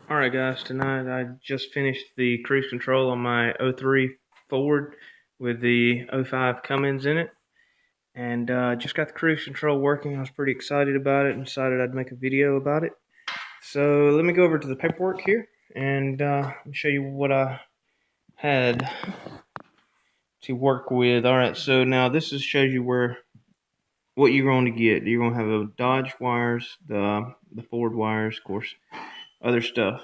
Alright guys, tonight I just finished the cruise control on my '03 Ford with the '05 Cummins in it, and just got the cruise control working. I was pretty excited about it and decided I'd make a video about it. So let me go over to the paperwork here and show you what I had to work with. Alright, so now this shows you what you're going to get. You're going to have a Dodge wires, the Ford wires, of course, other stuff.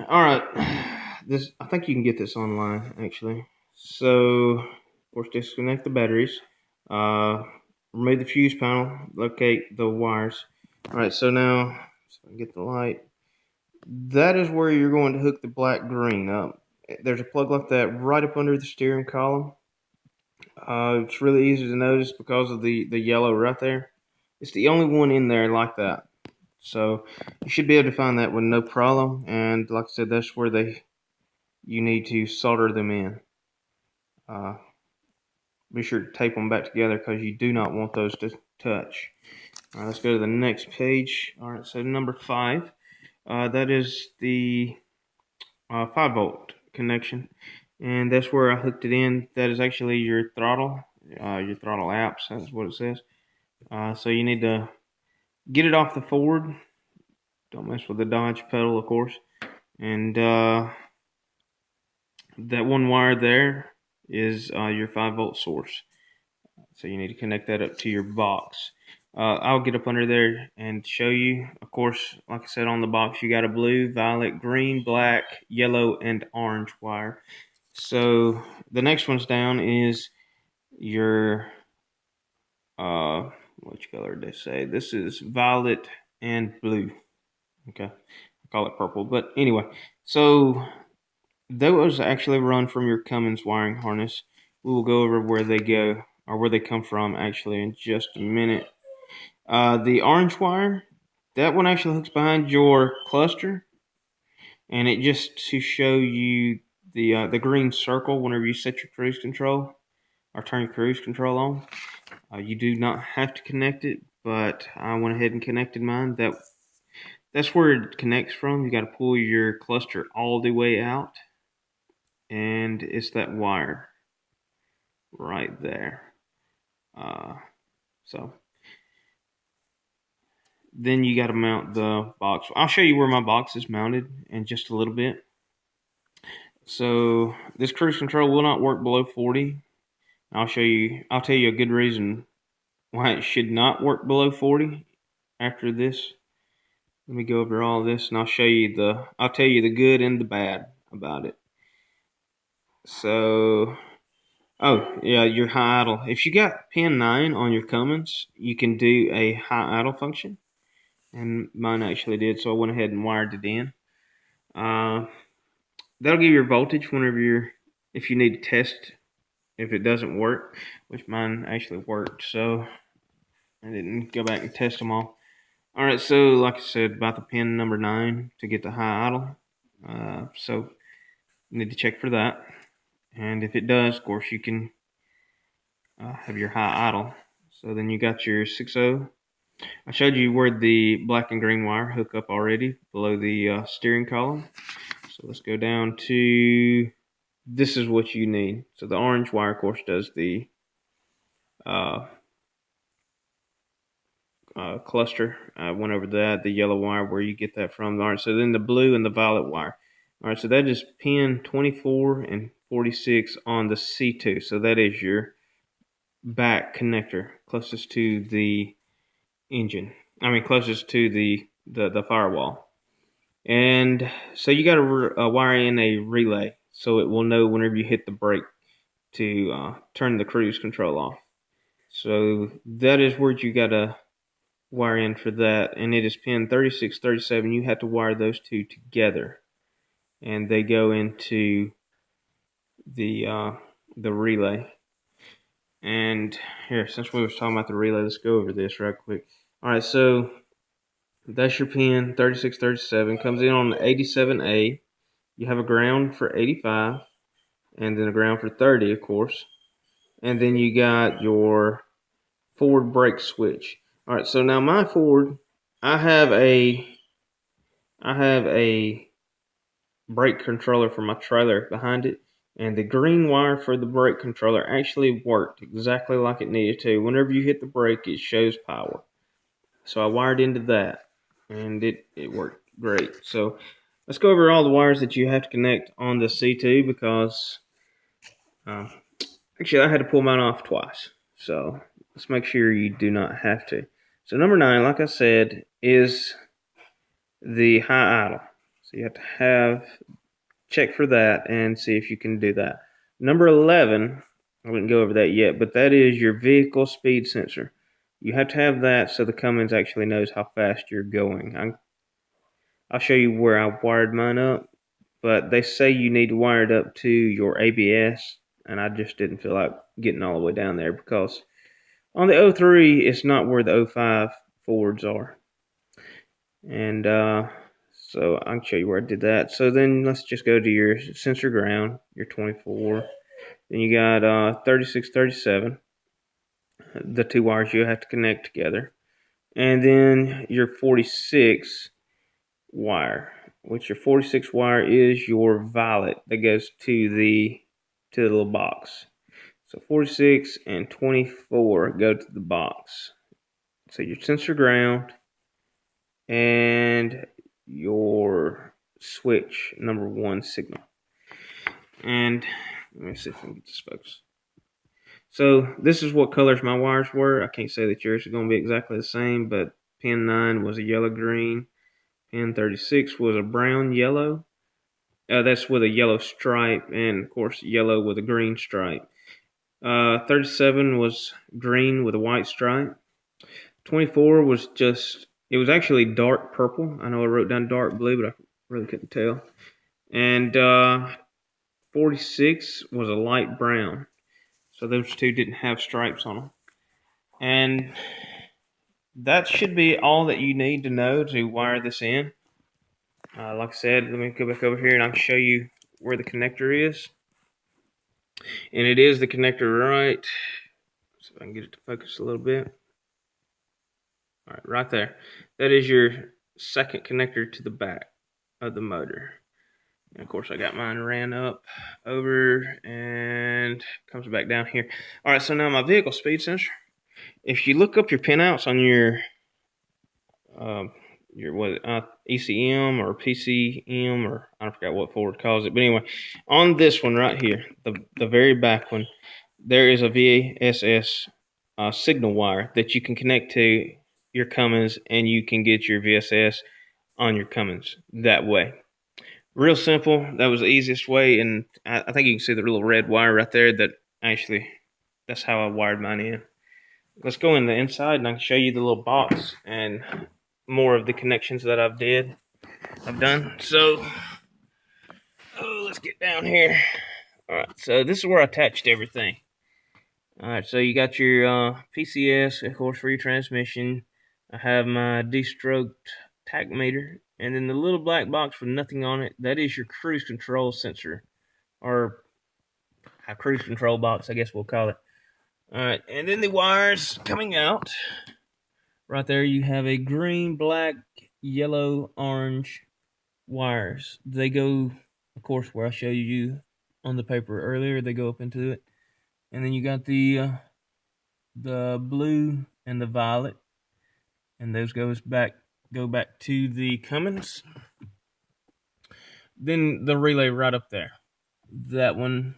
All right, I think you can get this online actually. So, of course, disconnect the batteries, remove the fuse panel, locate the wires. All right, so now get the light. That is where you're going to hook the black green up. There's a plug like that right up under the steering column. It's really easy to notice because of the yellow right there. It's the only one in there like that. So you should be able to find that with no problem. And like I said, that's where you need to solder them in. Be sure to tape them back together because you do not want those to touch. All right, let's go to the next page. All right, so number 5, that is the 5-volt connection, and that's where I hooked it in. That is actually your throttle apps. That's what it says. So you need to get it off the Ford. Don't mess with the Dodge pedal, of course. And that one wire there is your 5-volt source. So you need to connect that up to your box. I'll get up under there and show you. Of course, like I said, on the box you got a blue, violet, green, black, yellow, and orange wire. So the next one's down is your which color did they say? This is violet and blue. Okay, I call it purple, but anyway, so those actually run from your Cummins wiring harness. We will go over where they go, or where they come from actually, in just a minute. The orange wire, that one actually hooks behind your cluster, and it just to show you the green circle whenever you set your cruise control or turn your cruise control on. You do not have to connect it, but I went ahead and connected mine. That's where it connects from. You got to pull your cluster all the way out, and it's that wire right there. So then you got to mount the box. I'll show you where my box is mounted in just a little bit. So this cruise control will not work below 40. I'll tell you a good reason why it should not work below 40 after this. Let me go over all this and I'll tell you the good and the bad about it. So, oh yeah, your high idle. If you got pin 9 on your Cummins, you can do a high idle function. And mine actually did, so I went ahead and wired it in. That'll give your voltage whenever if you need to test if it doesn't work, which mine actually worked, so I didn't go back and test them all. All right, so like I said about the pin number 9 to get the high idle, so you need to check for that, and if it does, of course, you can have your high idle. So then you got your 6.0. I showed you where the black and green wire hook up already below the steering column. So let's go down to, this is what you need. So the orange wire, of course, does the cluster. I went over that, the yellow wire, where you get that from. All right, so then the blue and the violet wire. All right, so that is pin 24 and 46 on the C2. So that is your back connector closest to the engine. Closest to the firewall. And so you got to wire in a relay so it will know whenever you hit the brake to turn the cruise control off. So that is where you got to wire in for that, and it is pin 36, 37. You have to wire those two together, and they go into the relay. And here, since we were talking about the relay, let's go over this right quick. All right, so that's your pin 36, 37. Comes in on the 87A. You have a ground for 85, and then a ground for 30, of course. And then you got your forward brake switch. All right, so now my Ford, I have a I have a brake controller for my trailer behind it, and the green wire for the brake controller actually worked exactly like it needed to. Whenever you hit the brake, it shows power. So I wired into that, and it worked great. So let's go over all the wires that you have to connect on the C2 because um, actually I had to pull mine off twice. So let's make sure you do not have to. So number 9, like I said, is the high idle. So you have to check for that and see if you can do that. Number 11, I wouldn't go over that yet, but that is your vehicle speed sensor. You have to have that so the Cummins actually knows how fast you're going. I'll show you where I wired mine up, but they say you need to wire it up to your ABS, and I just didn't feel like getting all the way down there because on the 03, it's not where the 05 Fords are. And so I can show you where I did that. So then let's just go to your sensor ground, your 24. Then you got 36, 37, the two wires you have to connect together. And then your 46 wire, which your 46 wire is your violet that goes to the little box. So 46 and 24 go to the box. So your sensor ground and your switch number 1 signal. And let me see if I can get this focused. So this is what colors my wires were. I can't say that yours is going to be exactly the same, but pin 9 was a yellow green. Pin 36 was a brown yellow. That's with a yellow stripe, and of course yellow with a green stripe. 37 was green with a white stripe. 24 was it was actually dark purple. I know I wrote down dark blue, but I really couldn't tell. And 46 was a light brown. So those two didn't have stripes on them. And that should be all that you need to know to wire this in. Like I said, let me go back over here and I'll show you where the connector is. And it is the connector right. So if I can get it to focus a little bit. All right, right there. That is your second connector to the back of the motor. And of course, I got mine ran up over and comes back down here. All right, so now my vehicle speed sensor. If you look up your pinouts on your ECM or PCM, or I forgot what Ford calls it, but anyway, on this one right here, the very back one, there is a VSS signal wire that you can connect to your Cummins, and you can get your VSS on your Cummins that way. Real simple. That was the easiest way, and I think you can see the little red wire right there. That's how I wired mine in. Let's go in the inside, and I can show you the little box and more of the connections that I've done. So, let's get down here. All right, so this is where I attached everything. All right, so you got your PCS, of course, for your transmission. I have my de-stroked tach meter, and then the little black box with nothing on it, that is your cruise control sensor, or a cruise control box, I guess we'll call it. All right, and then the wires coming out. Right there, you have a green, black, yellow, orange wires. They go, of course, where I showed you on the paper earlier. They go up into it, and then you got the blue and the violet, and those go back to the Cummins. Then the relay right up there. That one,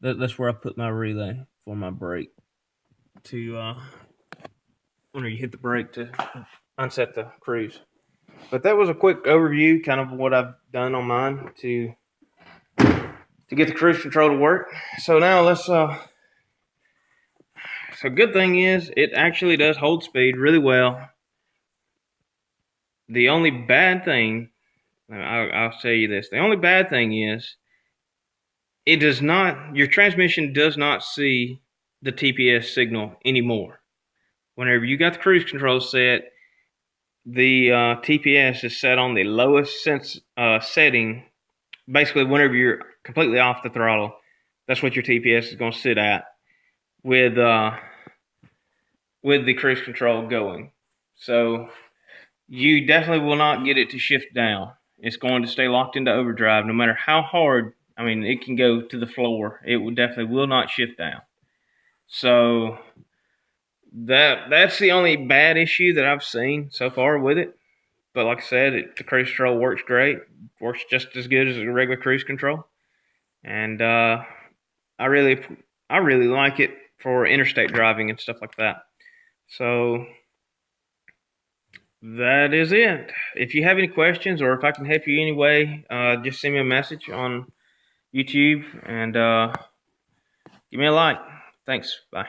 that's where I put my relay for my brake to whenever you hit the brake to unset the cruise. But that was a quick overview, kind of what I've done on mine to get the cruise control to work. So now let's so good thing is it actually does hold speed really well. The only bad thing, I'll tell you this, the only bad thing is your transmission does not see the TPS signal anymore. Whenever you got the cruise control set, the TPS is set on the lowest setting. Basically, whenever you're completely off the throttle, that's what your TPS is going to sit at with the cruise control going. So you definitely will not get it to shift down. It's going to stay locked into overdrive no matter how hard. I mean, it can go to the floor. It will definitely will not shift down. So that's the only bad issue that I've seen so far with it. But like I said, the cruise control works great. Works just as good as a regular cruise control. And I really like it for interstate driving and stuff like that. So that is it. If you have any questions or if I can help you any way, just send me a message on YouTube and give me a like. Thanks. Bye.